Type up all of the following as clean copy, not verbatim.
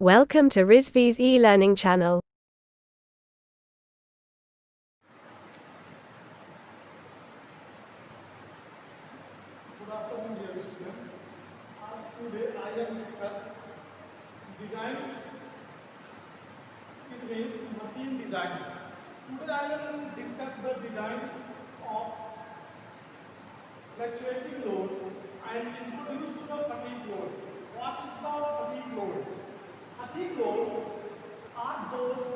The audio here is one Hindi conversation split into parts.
Welcome to Rizvi's e-learning channel. Good afternoon, dear student. Today I am discuss design. It means machine design. Today I am discuss the design of fluctuating load and introduce to the fatigue load. What is the fatigue load? Fatigue load are those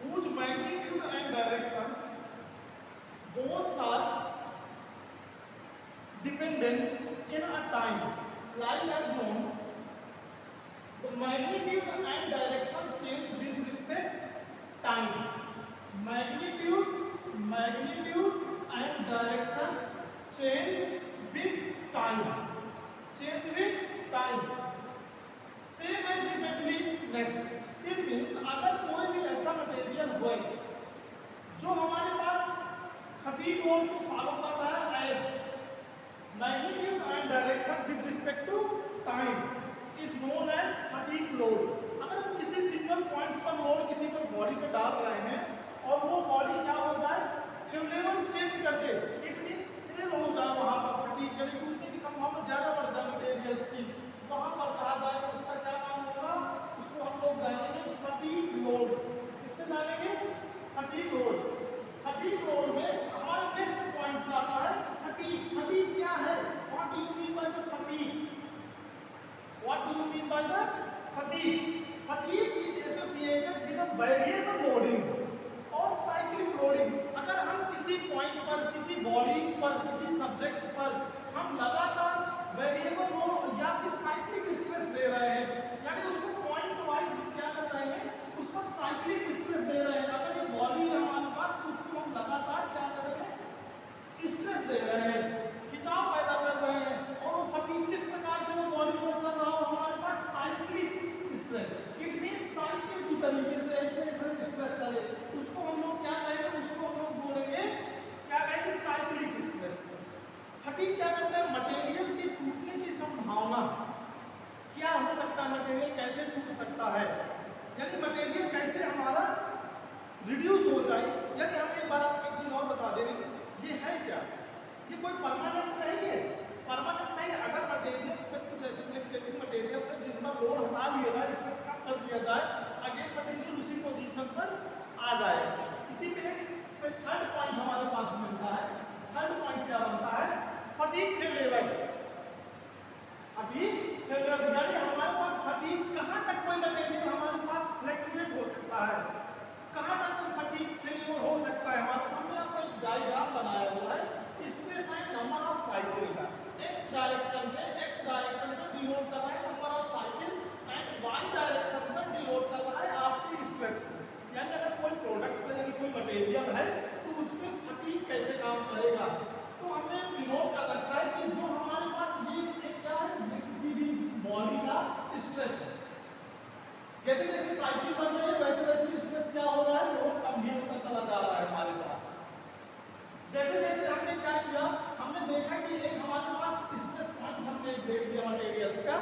whose magnitude and direction both are dependent in a time, like as known, the magnitude and direction change with respect time. Magnitude and direction change with time. Change with time. Same as repeatedly next. It means अगर कोई भी ऐसा मटेरियल हो जो हमारे पास फटीग लोड को फॉलो कर रहा है as magnitude and direction with respect to time is known as fatigue load. अगर हम किसी सिंगल पॉइंट्स पर लोड किसी पर बॉडी पे डाल रहे हैं और वो बॉडी क्या हो जाए फेवरेबल चेंज कर दे, इट मींस फेल हो जाए, वहां पर फटीग यानी टूटने की संभावना ज्यादा बढ़ जाए मटेरियल्स की, वहां पर कहा जाएगा उसका क्या नाम होगा, उसको हम लोग जानेंगे फटीग लोड. किससे जानेंगे? Fatigue load. फटीग लोड में हमारा नेक्स्ट पॉइंट आता है फटीग. फटीग क्या है? What do you mean by the fatigue? What do you mean by the fatigue? Fatigue is associated with a variable loading और साइक्लिक लोडिंग. अगर हम किसी पॉइंट पर, किसी बॉडीज पर, किसी सब्जेक्ट्स पर हम लगातार वेरिएबल लोड या फिर साइक्लिक स्ट्रेस दे रहे हैं, यानी उसको पॉइंट वाइज क्या कर रहे हैं, उस पर साइक्लिक स्ट्रेस दे रहे हैं. अगर ये बॉडी है हमारे पास तो उसको हम लगातार क्या कर रहे हैं, स्ट्रेस दे रहे हैं, खिंचाव पैदा कर रहे हैं, और वो फटीग किस प्रकार से वो बॉडी पर चल रहा हो हमारे पास cyclic stress. It means cycle की तरीके से ऐसे ऐसे स्ट्रेस चले, उसको हम लोग क्या कहेंगे, उसको हम लोग बोलेंगे क्या कहेंगे, साइक्लिक स्ट्रेस. फटीग क्या करता है, मटेरियल के टूटने की संभावना क्या हो सकता है, मटेरियल कैसे टूट सकता है, यानी मटेरियल कैसे हमारा रिड्यूस हो जाए. यानी हम एक बार आपको एक चीज और बता देंगे, ये है क्या, ये कोई परमानेंट नहीं है. परमानेंट नहीं. अगर मटेरियल्स पे कुछ ऐसे फ्लक्चुएटिंग मटेरियल्स है जिन पर लोड हटा लिया जाए, स्ट्रेस कम कर दिया जाए, अगेन मटेरियल उसी पोजीशन पर आ जाए. इसी में से थर्ड पॉइंट हमारे पास मिलता है. थर्ड पॉइंट क्या बनता है, फटीग फेवरेबल. फटीग फेवरेबल यानी हमारे पास फटीग कहां तक कोई मटेरियल हमारे पास फ्लक्चुएट हो सकता है, कहां तक कोई फटीग फेलियर हो सकता है. हमारे हमने आपको एक डायग्राम बनाया हुआ है stress and number of cycle का. एक्स डायरेक्शन पे डिनोट कर रहा है number of cycle and Y direction पर डिनोट कर रहा है आपकी स्ट्रेस. यानी अगर कोई प्रोडक्ट से यानी कोई मटेरियल है तो उसमें फटीग कैसे काम करेगा, तो हमने डिनोट कर रखा है कि जो हमारे पास ये क्या है, ये किसी भी बॉडी का स्ट्रेस है. जैसे जैसे साइकिल बन रही है वैसे वैसे स्ट्रेस क्या हो रहा है, लोड कम भी होता चला जा रहा है हमारे पास. जैसे जैसे हमने क्या किया, हमने देखा कि एक हमारे पास स्ट्रेस पॉइंट हमने देख लिया मटेरियल्स का.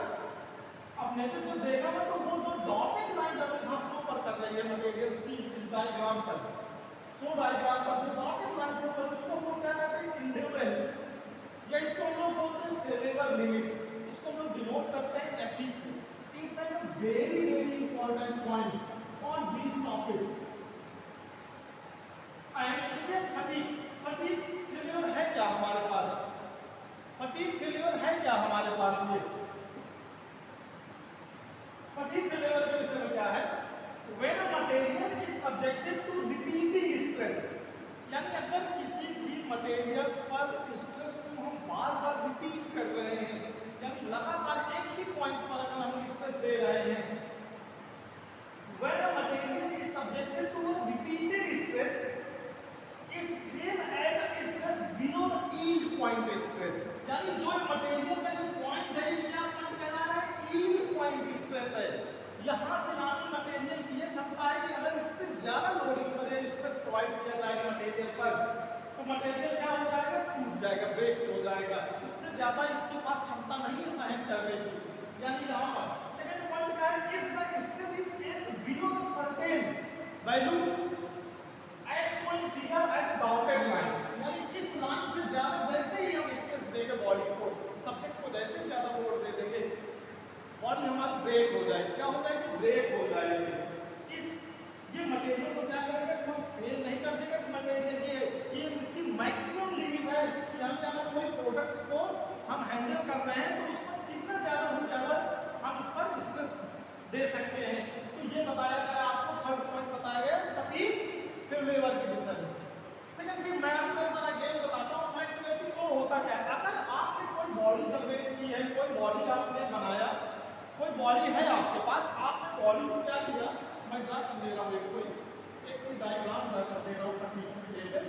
हमने तो जब देखा ना तो वो जो डॉटेड लाइन हमें यहाँ शो पर कर रही है मटेरियल्स की इस डायग्राम पर, तो डायग्राम पर जो डॉटेड लाइन शो कर उसको हम लोग क्या कहते हैं, इंड्योरेंस, या इसको हम लोग बोलते हैं फेवरेबल लिमिट्स. इसको हम लोग डिनोट करते हैं एफ से. It's a very very important point on this topic. And देखिए फटीग फेलियर है क्या हमारे पास, फटीग फेलियर है क्या हमारे पास, ये फटीग फेलियर के विषय में क्या है, when a material is subjected to repeating stress. यानी अगर किसी भी मटेरियल्स पर स्ट्रेस को हम बार बार रिपीट कर रहे हैं, यानी लगातार एक ही पॉइंट पर अगर हम स्ट्रेस दे रहे हैं, when a material is subjected to a repeated stress it's fail at a stress below the yield point stress. यानी जो मटेरियल का जो पॉइंट है, ये क्या पॉइंट कहला रहा है, यील्ड पॉइंट स्ट्रेस है. यहां से यहां पे मटेरियल की ये क्षमता है कि अगर इससे ज्यादा लोडिंग पर स्ट्रेस प्रोवाइड किया जाएगा मटेरियल पर, तो मटेरियल क्या हो जाएगा, टूट जाएगा, ब्रेक्स हो जाएगा. इससे ज्यादा इसके पास क्षमता नहीं है सहन करने की. यानी यहाँ पर सेकंड पॉइंट क्या है, if the stress is at below the certain value as shown figure as dotted line, यानी इस लाइन से ज्यादा जैसे ही हम स्ट्रेस देंगे बॉडी को, सब्जेक्ट को जैसे ही ज्यादा लोड दे देंगे, बॉडी हमारी ब्रेक हो जाएगी। क्या हो जाएगी? ब्रेक हो जाएगी। इस ये मटेरियल को क्या करेगा, हम फेल नहीं कर देगा कि मटेरियल ये इसकी मैक्सिमम लिमिट है कि हम अगर कोई प्रोडक्ट्स को हम हैंडल कर रहे हैं तो उस पर कितना ज़्यादा से ज़्यादा हम इस पर स्ट्रेस दे सकते हैं। तो ये बताया गया आपको, थर्ड पॉइंट बताया गया फटीग फेल्योर के विषय में। सेकंड फिर मैं आपको एक बार अगेन बताता हूँ फ्लक्चुएटिंग लोड होता क्या है। अगर आपने कोई बॉडी जनरेट की है, कोई बॉडी आपने बनाया, कोई बॉडी है आपके पास, आपने बॉडी को क्या किया, मैं ड्रा कर दे रहा हूँ एक कोई डायग्राम ड्रा कर दे रहा हूँ फटीग से रिलेटेड।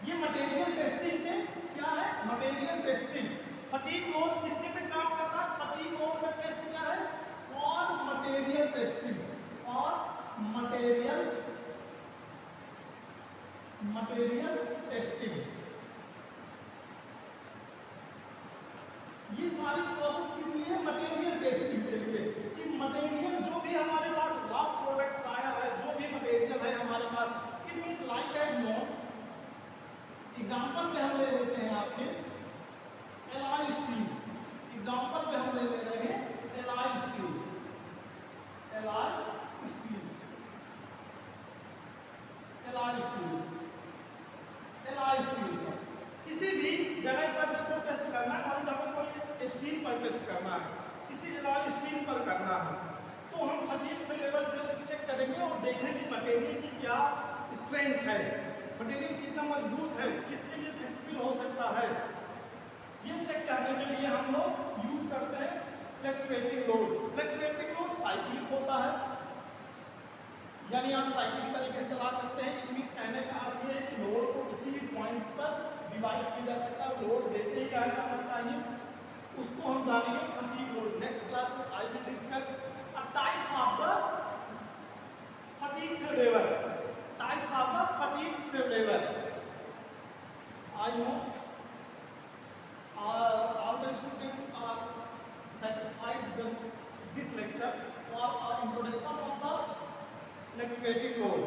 ये मटेरियल टेस्टिंग के क्या है, मटेरियल टेस्टिंग। फटीग लोड किसके पे काम करता है? फटीग लोड का टेस्ट क्या है? For material testing, for material testing. ये सारी प्रोसेस किस लिए? मटेरियल टेस्टिंग के लिए, कि मटेरियल जो भी हमारे पास रॉ प्रोडक्ट्स आया है, जो भी मटेरियल है हमारे पास, it means like as known. Example पे हम ले लेते हैं आपके एलॉय स्टील, एग्जांपल पे हम ले ले रहे हैं alloy steel, alloy steel, alloy steel, alloy steel का किसी भी जगह पर इसको टेस्ट करना है, मान लीजिए हमें कोई स्टील पर टेस्ट करना है, किसी एलॉय स्टील पर करना है, तो हम फटीग फेल्योर चेक करेंगे और देखेंगे मटेरियल की क्या स्ट्रेंथ है, मटेरियल कितना मजबूत है, किसके लिए फ्लेक्सिबल हो सकता है। ये चेक करने के लिए हम लोग यूज करते हैं fluctuating load. Fluctuating load cyclic होता है, यानी आप साइकिल की तरीके से चला सकते हैं। इट मींस कहने का अर्थ ये है कि लोड को किसी भी पॉइंट्स पर डिवाइड किया जा सकता है, लोड देते ही कहा जाना चाहिए, उसको हम जानेंगे फटीग लोड। नेक्स्ट क्लास में I will discuss a types of the fatigue failure, types of the fatigue failure. I know all the students are satisfied with this lecture for introduction of the fluctuating load,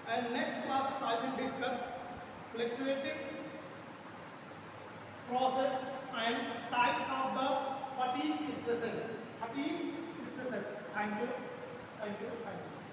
and next classes I will discuss fluctuating process and types of the fatigue stresses. Fatigue stresses. Thank you. Thank you. Thank you.